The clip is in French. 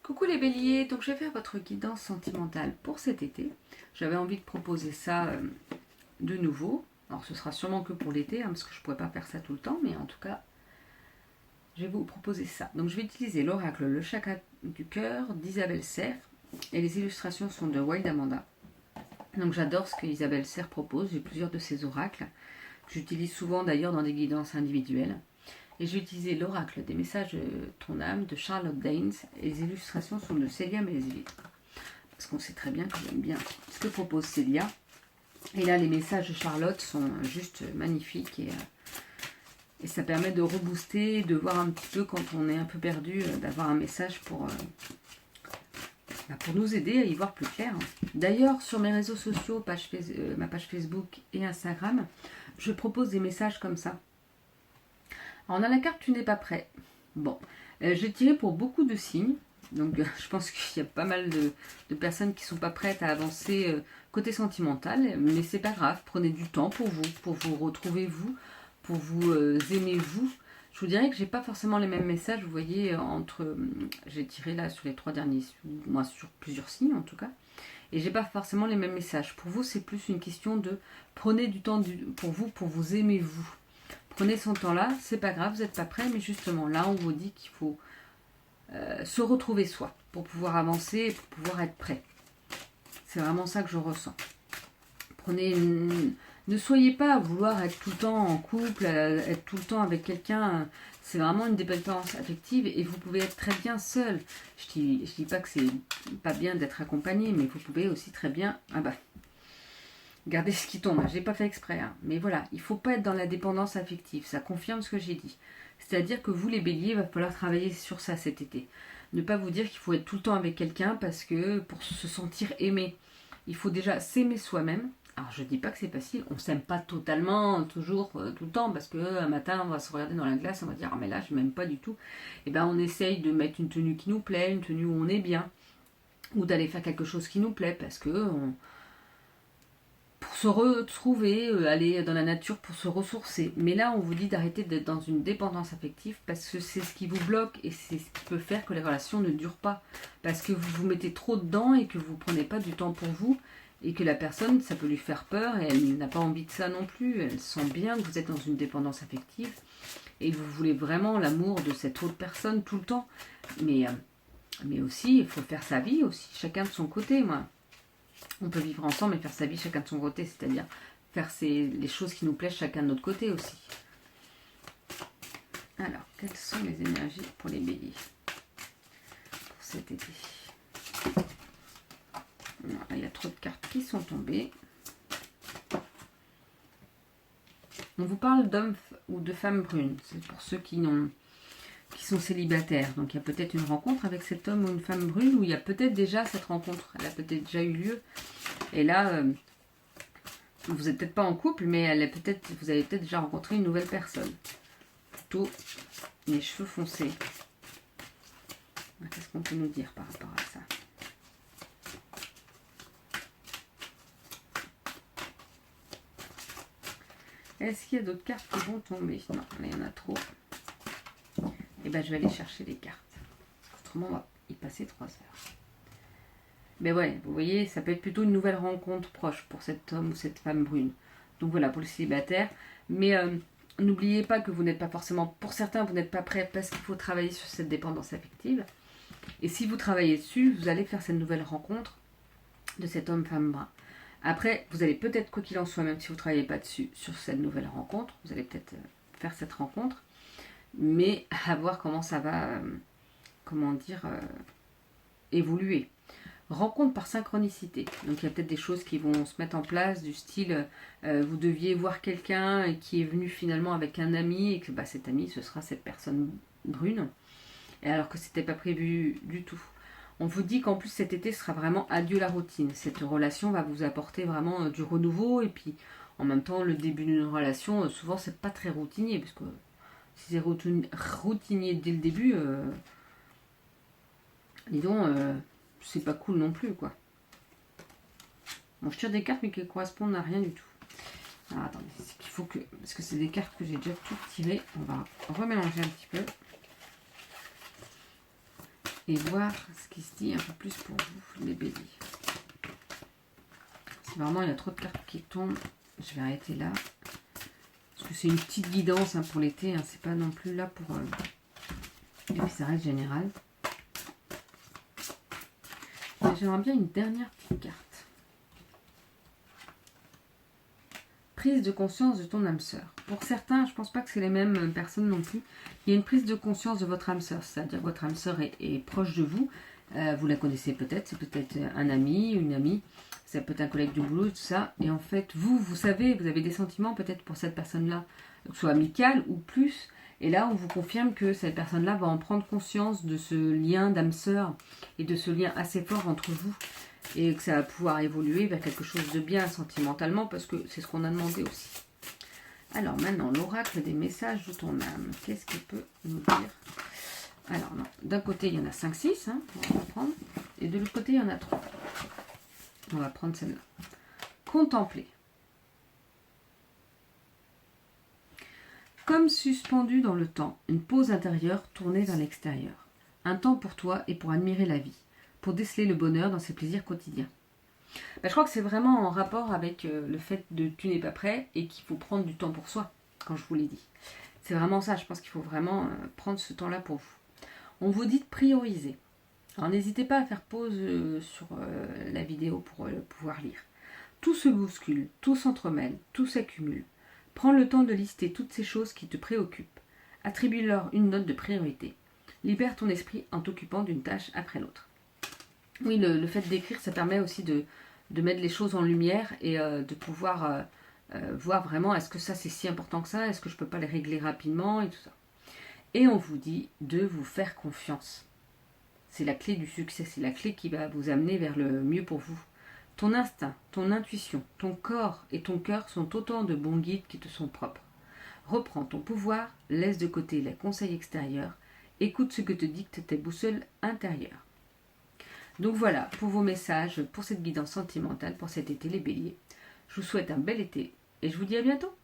Coucou les béliers, donc je vais faire votre guidance sentimentale pour cet été. J'avais envie de proposer ça de nouveau. Alors ce sera sûrement que pour l'été, parce que je ne pourrais pas faire ça tout le temps, mais en tout cas, je vais vous proposer ça. Donc je vais utiliser l'oracle Le Chakra du Cœur d'Isabelle Serre, et les illustrations sont de Wild Amanda. Donc j'adore ce que Isabelle Serre propose, j'ai plusieurs de ses oracles. J'utilise souvent d'ailleurs dans des guidances individuelles. Et j'ai utilisé l'oracle des messages de ton âme de Charlotte Daines et les illustrations sont de Célia Melzili. Parce qu'on sait très bien que j'aime bien ce que propose Célia. Et là, les messages de Charlotte sont juste magnifiques et ça permet de rebooster, de voir un petit peu quand on est un peu perdu, d'avoir un message pour nous aider à y voir plus clair. D'ailleurs, sur mes réseaux sociaux, ma page Facebook et Instagram, je propose des messages comme ça. Alors, on a la carte Tu n'es pas prêt. Bon, j'ai tiré pour beaucoup de signes. Donc, je pense qu'il y a pas mal de personnes qui ne sont pas prêtes à avancer côté sentimental. Mais c'est pas grave. Prenez du temps pour vous retrouver vous, pour vous aimer vous. Je vous dirais que j'ai pas forcément les mêmes messages. Vous voyez, j'ai tiré là sur les 3 derniers, moi sur plusieurs signes en tout cas. Et j'ai pas forcément les mêmes messages. Pour vous, c'est plus une question de prenez du temps pour vous aimer vous. Prenez son temps là, c'est pas grave, vous n'êtes pas prêt, mais justement là on vous dit qu'il faut se retrouver soi pour pouvoir avancer et pour pouvoir être prêt. C'est vraiment ça que je ressens. Ne soyez pas à vouloir être tout le temps en couple, être tout le temps avec quelqu'un. C'est vraiment une dépendance affective et vous pouvez être très bien seul. Je dis pas que c'est pas bien d'être accompagné, mais vous pouvez aussi très bien. Regardez ce qui tombe, j'ai pas fait exprès, mais voilà, il ne faut pas être dans la dépendance affective, ça confirme ce que j'ai dit. C'est-à-dire que vous les béliers, il va falloir travailler sur ça cet été. Ne pas vous dire qu'il faut être tout le temps avec quelqu'un parce que pour se sentir aimé, il faut déjà s'aimer soi-même. Alors je dis pas que c'est facile, on s'aime pas totalement, toujours, tout le temps, parce que un matin on va se regarder dans la glace, on va dire ah mais là je m'aime pas du tout. Et ben on essaye de mettre une tenue qui nous plaît, une tenue où on est bien, ou d'aller faire quelque chose qui nous plaît, parce que pour se retrouver, aller dans la nature pour se ressourcer. Mais là, on vous dit d'arrêter d'être dans une dépendance affective parce que c'est ce qui vous bloque et c'est ce qui peut faire que les relations ne durent pas. Parce que vous vous mettez trop dedans et que vous ne prenez pas du temps pour vous et que la personne, ça peut lui faire peur et elle n'a pas envie de ça non plus. Elle sent bien que vous êtes dans une dépendance affective et vous voulez vraiment l'amour de cette autre personne tout le temps. Mais aussi, il faut faire sa vie aussi, chacun de son côté, moi. On peut vivre ensemble et faire sa vie chacun de son côté, c'est-à-dire faire les choses qui nous plaisent chacun de notre côté aussi. Alors, quelles sont les énergies pour les béliers pour cet été? Non, là, il y a trop de cartes qui sont tombées. On vous parle d'hommes ou de femmes brunes. C'est pour ceux qui sont célibataires. Donc il y a peut-être une rencontre avec cet homme ou une femme brune, ou il y a peut-être déjà cette rencontre. Elle a peut-être déjà eu lieu. Et là, vous n'êtes peut-être pas en couple, mais vous avez peut-être déjà rencontré une nouvelle personne. Plutôt les cheveux foncés. Qu'est-ce qu'on peut nous dire par rapport à ça? Est-ce qu'il y a d'autres cartes qui vont tomber? Non, là, il y en a trop. Et ben je vais aller chercher les cartes. Autrement, on va y passer 3 heures. Mais ouais, vous voyez, ça peut être plutôt une nouvelle rencontre proche pour cet homme ou cette femme brune. Donc voilà, pour le célibataire. Mais n'oubliez pas que vous n'êtes pas forcément... Pour certains, vous n'êtes pas prêt parce qu'il faut travailler sur cette dépendance affective. Et si vous travaillez dessus, vous allez faire cette nouvelle rencontre de cet homme-femme brun. Après, vous allez peut-être, quoi qu'il en soit, même si vous ne travaillez pas dessus, sur cette nouvelle rencontre, vous allez peut-être faire cette rencontre. Mais à voir comment ça va, évoluer. Rencontre par synchronicité. Donc il y a peut-être des choses qui vont se mettre en place, du style, vous deviez voir quelqu'un qui est venu finalement avec un ami, et que cet ami, ce sera cette personne brune, et alors que c'était pas prévu du tout. On vous dit qu'en plus cet été sera vraiment adieu la routine. Cette relation va vous apporter vraiment du renouveau, et puis en même temps, le début d'une relation, souvent c'est pas très routinier, parce que si c'est routinier dès le début, disons, c'est pas cool non plus, quoi. Bon, je tire des cartes, mais qui correspondent à rien du tout. Alors, attendez, c'est qu'il faut que... Parce que c'est des cartes que j'ai déjà toutes tirées. On va remélanger un petit peu. et voir ce qui se dit un peu plus pour vous, les béliers. Si vraiment il y a trop de cartes qui tombent, je vais arrêter là. Parce que c'est une petite guidance hein, pour l'été, hein, c'est pas non plus là pour... Et puis ça reste général. J'aimerais bien une dernière petite carte. Prise de conscience de ton âme sœur. Pour certains, je ne pense pas que c'est les mêmes personnes non plus. Il y a une prise de conscience de votre âme sœur, c'est-à-dire que votre âme sœur est proche de vous. Vous la connaissez peut-être, c'est peut-être un ami, une amie, ça peut être un collègue du boulot, tout ça. Et en fait, vous savez, vous avez des sentiments peut-être pour cette personne-là, que ce soit amical ou plus. Et là, on vous confirme que cette personne-là va en prendre conscience de ce lien d'âme sœur et de ce lien assez fort entre vous. Et que ça va pouvoir évoluer vers quelque chose de bien sentimentalement, parce que c'est ce qu'on a demandé aussi. Alors maintenant, l'oracle des messages de ton âme. Qu'est-ce qu'il peut nous dire? Alors non, d'un côté, il y en a 5-6, hein, on va prendre. Et de l'autre côté, il y en a 3. On va prendre celle-là. Contempler. Comme suspendu dans le temps, une pause intérieure tournée vers l'extérieur. Un temps pour toi et pour admirer la vie, pour déceler le bonheur dans ses plaisirs quotidiens. Je crois que c'est vraiment en rapport avec le fait de tu n'es pas prêt et qu'il faut prendre du temps pour soi, quand je vous l'ai dit. C'est vraiment ça, je pense qu'il faut vraiment prendre ce temps-là pour vous. On vous dit de prioriser. Alors n'hésitez pas à faire pause sur la vidéo pour pouvoir lire. Tout se bouscule, tout s'entremêle, tout s'accumule. Prends le temps de lister toutes ces choses qui te préoccupent. Attribue-leur une note de priorité. Libère ton esprit en t'occupant d'une tâche après l'autre. Oui, le fait d'écrire, ça permet aussi de mettre les choses en lumière et de pouvoir voir vraiment est-ce que ça c'est si important que ça, est-ce que je ne peux pas les régler rapidement et tout ça. Et on vous dit de vous faire confiance. C'est la clé du succès, c'est la clé qui va vous amener vers le mieux pour vous. Ton instinct, ton intuition, ton corps et ton cœur sont autant de bons guides qui te sont propres. Reprends ton pouvoir, laisse de côté les conseils extérieurs, écoute ce que te dictent tes boussoles intérieures. Donc voilà, pour vos messages, pour cette guidance sentimentale, pour cet été les béliers. Je vous souhaite un bel été et je vous dis à bientôt.